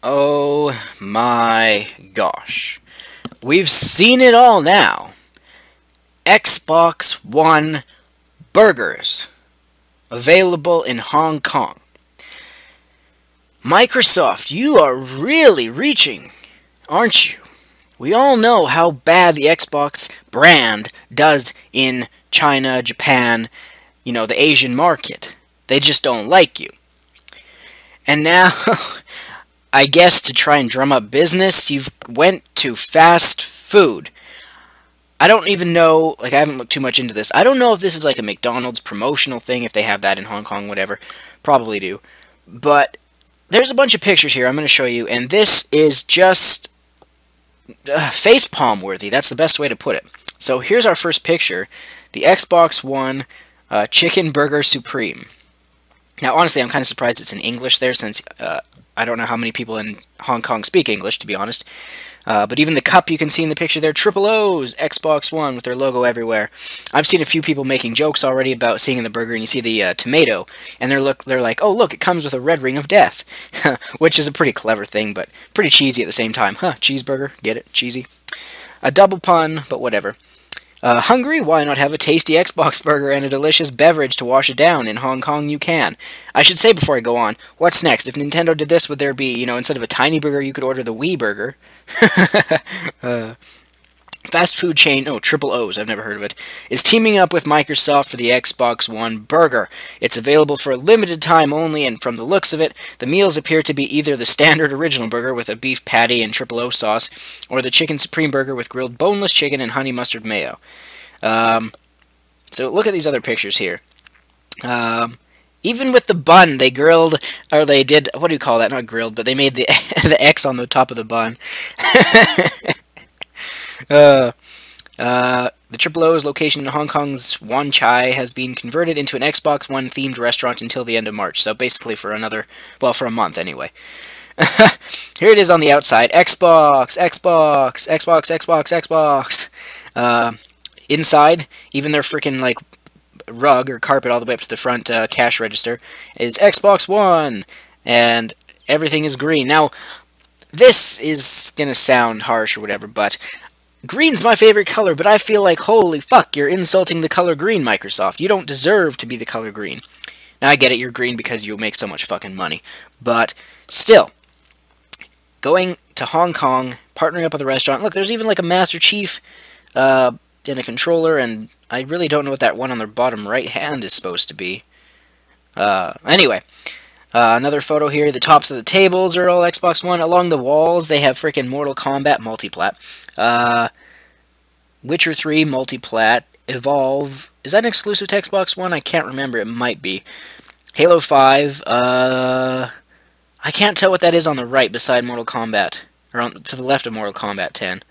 Oh my gosh. We've seen it all now. Xbox One burgers available in Hong Kong. Microsoft, you are really reaching, aren't you? We all know how bad the Xbox brand does in China, Japan, the Asian market. They just don't like you. And now, I guess to try and drum up business, you've went to fast food. I don't even know, I haven't looked too much into this. I don't know if this is like a McDonald's promotional thing, if they have that in Hong Kong, whatever. Probably do. But there's a bunch of pictures here I'm going to show you, and this is just facepalm worthy. That's the best way to put it. So here's our first picture, the Xbox One Chicken Burger Supreme. Now, honestly, I'm kind of surprised it's in English there, since I don't know how many people in Hong Kong speak English, to be honest. But even the cup you can see in the picture there, triple O's, Xbox One, with their logo everywhere. I've seen a few people making jokes already about seeing in the burger, and you see the tomato, and they're like, oh, look, it comes with a red ring of death. Which is a pretty clever thing, but pretty cheesy at the same time. Huh, cheeseburger, get it? Cheesy. A double pun, but whatever. Hungry? Why not have a tasty Xbox burger and a delicious beverage to wash it down? In Hong Kong, you can. I should say before I go on, what's next? If Nintendo did this, would there be, instead of a tiny burger, you could order the Wii burger? Fast food chain, triple O's, I've never heard of it, is teaming up with Microsoft for the Xbox One burger. It's available for a limited time only, and from the looks of it, the meals appear to be either the standard original burger with a beef patty and triple O sauce, or the chicken supreme burger with grilled boneless chicken and honey mustard mayo. So look at these other pictures here. Even with the bun, they grilled, or they did, what do you call that? Not grilled, but they made the the X on the top of the bun. The Triple O's location in Hong Kong's Wan Chai has been converted into an Xbox One themed restaurant until the end of March. So basically for for a month anyway. Here it is on the outside. Xbox, Xbox, Xbox, Xbox, Xbox. Inside, even their freaking like rug or carpet all the way up to the front cash register is Xbox One, and everything is green. Now, this is gonna sound harsh or whatever, but green's my favorite color, but I feel like, holy fuck, you're insulting the color green, Microsoft. You don't deserve to be the color green. Now, I get it, you're green because you make so much fucking money. But, still, going to Hong Kong, partnering up with a restaurant. Look, there's even like a Master Chief and a controller, and I really don't know what that one on their bottom right hand is supposed to be. Anyway. Another photo here, the tops of the tables are all Xbox One. Along the walls, they have freaking Mortal Kombat multiplat. Witcher 3 multiplat. Evolve. Is that an exclusive to Xbox One? I can't remember. It might be. Halo 5. I can't tell what that is on the right beside Mortal Kombat. Or to the left of Mortal Kombat 10.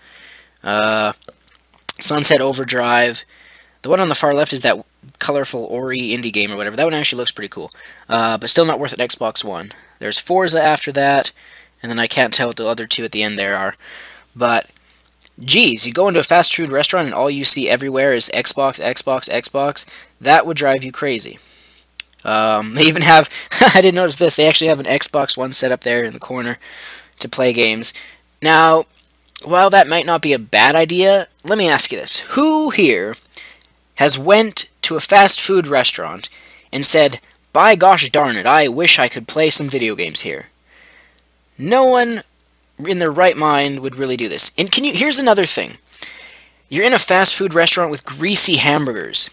Sunset Overdrive. The one on the far left is that colorful Ori indie game or whatever. That one actually looks pretty cool. But still not worth an Xbox One. There's Forza after that, and then I can't tell what the other two at the end there are. But, geez, you go into a fast food restaurant and all you see everywhere is Xbox, Xbox, Xbox. That would drive you crazy. They even have, I didn't notice this, they actually have an Xbox One set up there in the corner to play games. Now, while that might not be a bad idea, let me ask you this. Who here has went to a fast food restaurant and said, by gosh darn it, I wish I could play some video games here? No one in their right mind would really do this. And here's another thing. You're in a fast food restaurant with greasy hamburgers.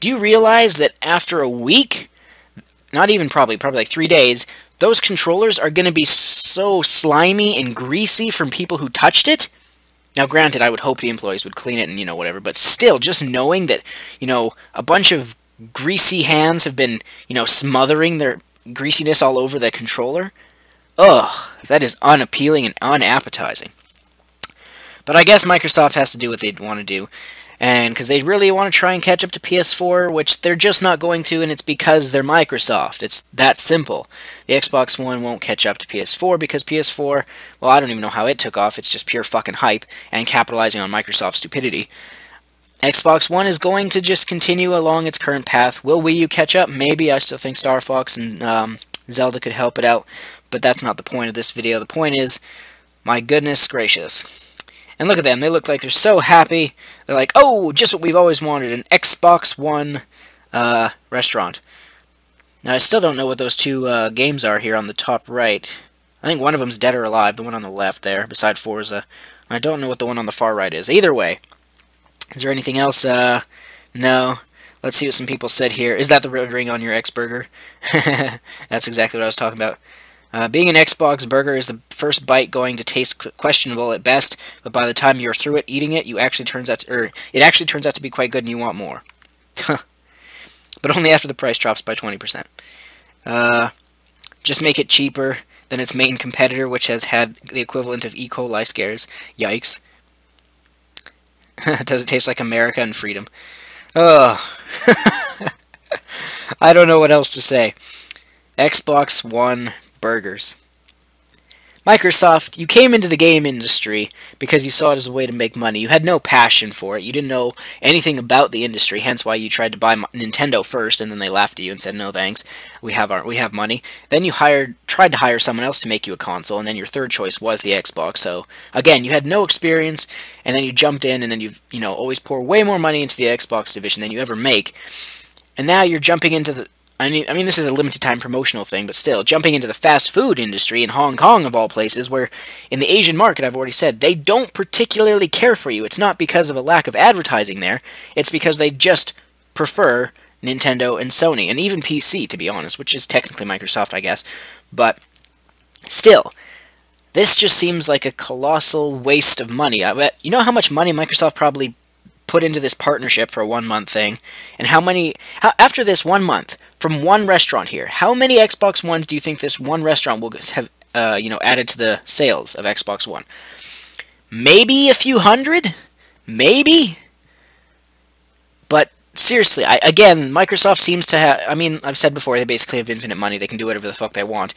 Do you realize that after a week, not even probably like 3 days, those controllers are going to be so slimy and greasy from people who touched it? Now, granted, I would hope the employees would clean it and, whatever, but still, just knowing that, a bunch of greasy hands have been, smothering their greasiness all over the controller, ugh, that is unappealing and unappetizing. But I guess Microsoft has to do what they want to do, and because they really want to try and catch up to PS4, which they're just not going to, and it's because they're Microsoft. It's that simple. The Xbox One won't catch up to PS4 because PS4, well, I don't even know how it took off. It's just pure fucking hype and capitalizing on Microsoft's stupidity. Xbox One is going to just continue along its current path. Will Wii U catch up? Maybe. I still think Star Fox and Zelda could help it out. but that's not the point of this video. The point is, my goodness gracious. And look at them. They look like they're so happy. They're like, oh, just what we've always wanted, an Xbox One restaurant. Now, I still don't know what those two games are here on the top right. I think one of them's Dead or Alive, the one on the left there, beside Forza. I don't know what the one on the far right is. Either way, is there anything else? No. Let's see what some people said here. Is that the red ring on your X burger? That's exactly what I was talking about. Being an Xbox burger is the first bite going to taste questionable at best, but by the time you're through it eating it, it actually turns out to be quite good and you want more. But only after the price drops by 20%. Just make it cheaper than its main competitor, which has had the equivalent of E. coli scares. Yikes. Does it taste like America and freedom? Oh. I don't know what else to say. Xbox One burgers. Microsoft, you came into the game industry because you saw it as a way to make money. You had no passion for it. You didn't know anything about the industry, hence why you tried to buy Nintendo first, and then they laughed at you and said, no thanks, we have money. Then you tried to hire someone else to make you a console, and then your third choice was the Xbox. So, again, you had no experience, and then you jumped in, and then you always pour way more money into the Xbox division than you ever make. And now you're jumping into the... I mean, this is a limited time promotional thing, but still, jumping into the fast food industry in Hong Kong, of all places, where in the Asian market, I've already said, they don't particularly care for you. It's not because of a lack of advertising there. It's because they just prefer Nintendo and Sony, and even PC, to be honest, which is technically Microsoft, I guess. But still, this just seems like a colossal waste of money. I bet, you know how much money Microsoft probably put into this partnership for a 1 month thing, and after this 1 month from one restaurant here, how many Xbox Ones do you think this one restaurant will have added to the sales of Xbox One? Maybe a few hundred, maybe. But seriously, again, Microsoft seems to have, I mean, I've said before, they basically have infinite money. They can do whatever the fuck they want.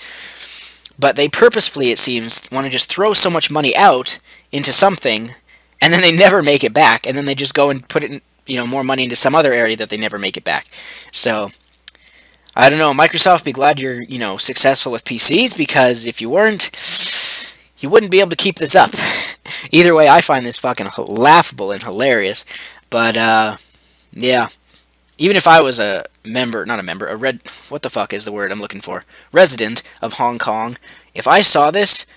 But they purposefully, it seems, want to just throw so much money out into something, and then they never make it back, and then they just go and put it in, more money into some other area that they never make it back. So, I don't know, Microsoft, be glad you're, successful with PCs, because if you weren't, you wouldn't be able to keep this up. Either way, I find this fucking laughable and hilarious, but, yeah. Even if I was what the fuck is the word I'm looking for? Resident of Hong Kong, if I saw this,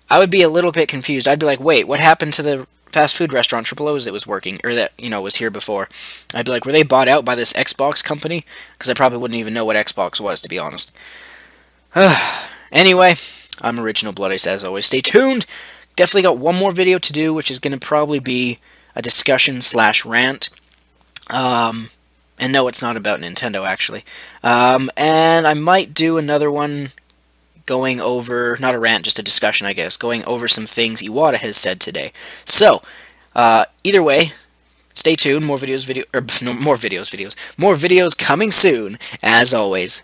I would be a little bit confused. I'd be like, wait, what happened to the fast food restaurant Triple O's that was working, or that, was here before? I'd be like, were they bought out by this Xbox company? Because I probably wouldn't even know what Xbox was, to be honest. Anyway, I'm Original Bloodice, as always. Stay tuned. Definitely got one more video to do, which is going to probably be a discussion/rant. And no, it's not about Nintendo, actually. And I might do another one going over, not a rant, just a discussion, I guess, going over some things Iwata has said today. So, either way, stay tuned. More videos coming soon, as always.